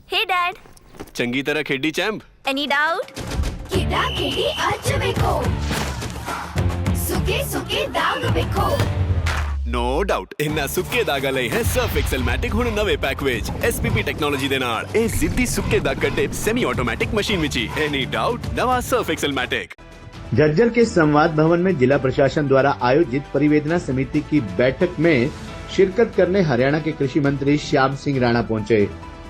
Hey Dad, ਚੰਗੀ ਤਰ੍ਹਾਂ ਖੇਡੀ ਚੈਂਪ। any doubt? ਕਿਦਾਂ ਖੇਡੀ ਅੱਜ ਵੇਖੋ ਸੁੱਕੇ ਸੁੱਕੇ ਦਾਗ ਵੇਖੋ ਨੋ ਡਾਊਟ ਇਹਨਾਂ ਸੁੱਕੇ ਦਾਗਾਂ ਲਈ ਹੈ ਸਰਫ ਐਕਸਲ ਮੈਟਿਕ ਹੁਣ ਨਵੇਂ ਪੈਕ ਵਿੱਚ SPP ਟੈਕਨੋਲੋਜੀ ਦੇ ਨਾਲ ਇਹ ਸਿੱਧੀ ਸੁੱਕੇ ਦਾਗ ਕੱਢੇ ਸੈਮੀ ਆਟੋमेटिक मशीन ਵਿੱਚ ਹੀ एनी डाउट नवा सर्फ एक्सेल मैटिक। झज्जर के संवाद भवन में जिला प्रशासन द्वारा आयोजित परिवेदना समिति की बैठक में शिरकत करने हरियाणा के कृषि मंत्री श्याम सिंह राणा पहुंचे।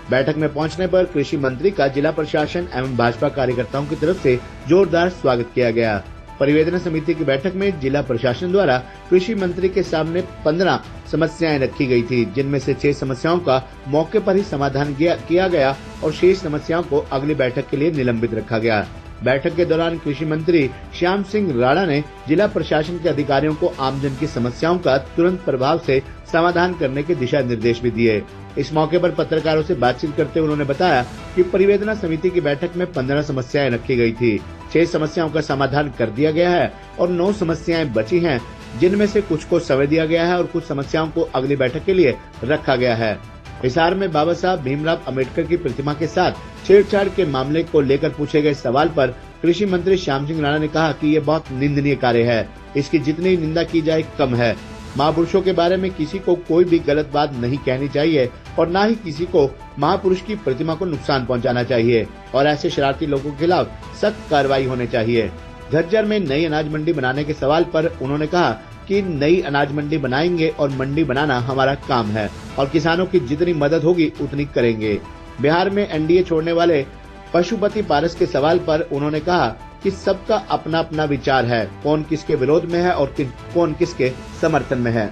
बैठक में पहुंचने पर कृषि मंत्री का जिला प्रशासन एवं भाजपा कार्यकर्ताओं की तरफ से जोरदार स्वागत किया गया। परिवेदना समिति की बैठक में जिला प्रशासन द्वारा कृषि मंत्री के सामने 15 समस्याएं रखी गई थी, जिनमें से 6 समस्याओं का मौके पर ही समाधान किया गया और शेष समस्याओं को अगली बैठक के लिए निलंबित रखा गया। बैठक के दौरान कृषि मंत्री श्याम सिंह राणा ने जिला प्रशासन के अधिकारियों को आमजन की समस्याओं का तुरंत प्रभाव से समाधान करने के दिशा निर्देश भी दिए। इस मौके पर पत्रकारों से बातचीत करते हुए उन्होंने बताया कि परिवेदना समिति की बैठक में 15 समस्याएं रखी गई थी, 6 समस्याओं का समाधान कर दिया गया है और 9 समस्याएं बची हैं, जिनमें से कुछ को समय दिया गया है और कुछ समस्याओं को अगली बैठक के लिए रखा गया है। हिसार में बाबा साहब भीमराव अम्बेडकर की प्रतिमा के साथ छेड़छाड़ के मामले को लेकर पूछे गए सवाल पर कृषि मंत्री श्याम सिंह राणा ने कहा कि ये बहुत निंदनीय कार्य है, इसकी जितनी निंदा की जाए कम है। महापुरुषों के बारे में किसी को कोई भी गलत बात नहीं कहनी चाहिए और न ही किसी को महापुरुष की प्रतिमा को नुकसान पहुंचाना चाहिए और ऐसे शरारती लोगों के खिलाफ सख्त कार्रवाई होनी चाहिए। झज्जर में नई अनाज मंडी बनाने के सवाल पर उन्होंने कहा कि नई अनाज मंडी बनाएंगे और मंडी बनाना हमारा काम है और किसानों की जितनी मदद होगी उतनी करेंगे। बिहार में एनडीए छोड़ने वाले पशुपति पारस के सवाल पर उन्होंने कहा कि सबका अपना अपना विचार है, कौन किसके विरोध में है और कौन किसके समर्थन में है।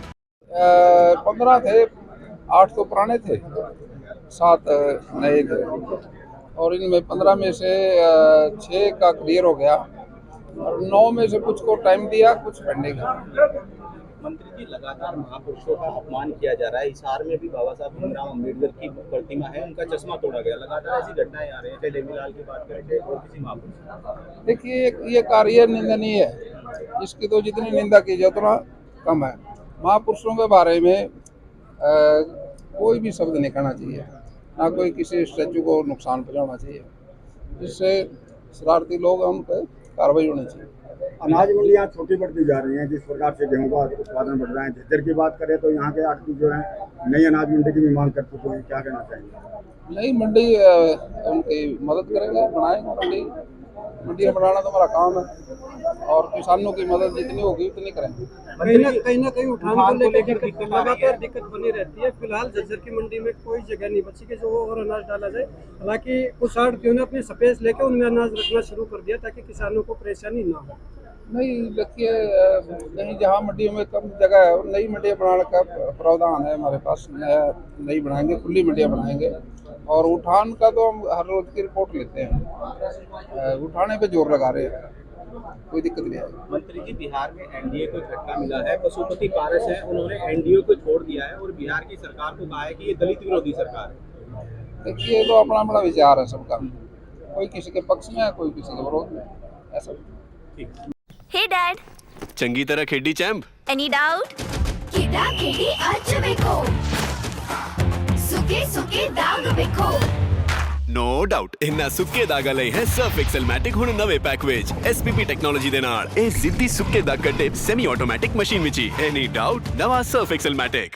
15 थे, 8 तो पुराने थे, 7 नए थे और इनमें 15 में से 6 का क्लियर हो गया और 9 में से कुछ को टाइम दिया, कुछ पेंडिंग है। मंत्री जी, लगातार महापुरुषों का अपमान किया जा रहा है। हिसार में भी बाबा साहब भीमराव अम्बेडकर की प्रतिमा है, उनका चश्मा तोड़ा गया। लगातार ऐसी घटनाएं आ रही हैं, चाहे देवीलाल की बात करें चाहे और किसी महापुरुष। देखिए, ये कार्य निंदनीय है, इसकी तो जितनी निंदा की जाए उतना कम है। महापुरुषों के बारे में कोई भी शब्द नहीं कहना चाहिए, ना कोई किसी स्टैचू को नुकसान पहुँचाना चाहिए, जिससे शरारती लोग उन पर कार्रवाई होनी चाहिए। अनाज मंडियाँ छोटी बढ़ती जा रही हैं, जिस प्रकार से गेहूं का उत्पादन बढ़ रहा है। झज्जर की बात करें तो यहाँ के आड़ती जो है नई अनाज मंडी की भी मांग करते हैं, क्या कहना चाहिए? नई मंडी उनकी मदद करेंगे, बनाएंगे मंडी बनाना तो हमारा काम है और किसानों की मदद जितनी होगी उतनी करेंगे। कहीं ना कहीं उठान को लेकर लगातार दिक्कत बनी रहती है। फिलहाल झज्जर की मंडी में कोई जगह नहीं बची कि जो और अनाज डाला जाए। हालांकि कुछ आड़तियों ने अपनी स्पेस लेकर उनमें अनाज रखना शुरू कर दिया ताकि किसानों को परेशानी ना हो। नहीं, देखिए, नहीं जहाँ मंडियों में कम जगह है नई मंडियाँ बनाने का प्रावधान है हमारे पास। नई बनाएंगे, खुली मंडियाँ बनाएंगे और उठान का तो हम हर रोज की रिपोर्ट लेते हैं, उठाने पे जोर लगा रहे हैं, कोई दिक्कत नहीं है। मंत्री जी, बिहार में एनडीए को झटका मिला है। पशुपति पारस है, उन्होंने एनडीए को छोड़ दिया है और बिहार की सरकार को कहा है कि ये दलित विरोधी सरकार है। देखिए, ये तो अपना अपना विचार है सबका, कोई किसी के पक्ष में है, कोई किसी के विरोध में, ऐसा। Hey Dad, ਚੰਗੀ ਤਰ੍ਹਾਂ ਖੇਡੀ ਚੈਂਪ। any doubt? ਕਿਦਾਂ ਖੇਡੀ ਅੱਜ ਵੇਖੋ ਸੁੱਕੇ ਸੁੱਕੇ ਦਾਗ ਵੇਖੋ ਨੋ ਡਾਊਟ ਇਹਨਾਂ ਸੁੱਕੇ ਦਾਗਾਂ ਲਈ ਹੈ ਸਰਫ ਐਕਸਲ ਮੈਟਿਕ ਹੁਣ ਨਵੇਂ ਪੈਕ ਵਿੱਚ SPP ਟੈਕਨੋਲੋਜੀ ਦੇ ਨਾਲ ਇਹ ਸਿੱਧੀ ਸੁੱਕੇ ਦਾਗ ਕੱਢੇ ਸੈਮੀ ਆਟੋमेटिक मशीन ਵਿੱਚ ਹੀ एनी डाउट नवा सर्फ एक्सेल मैटिक।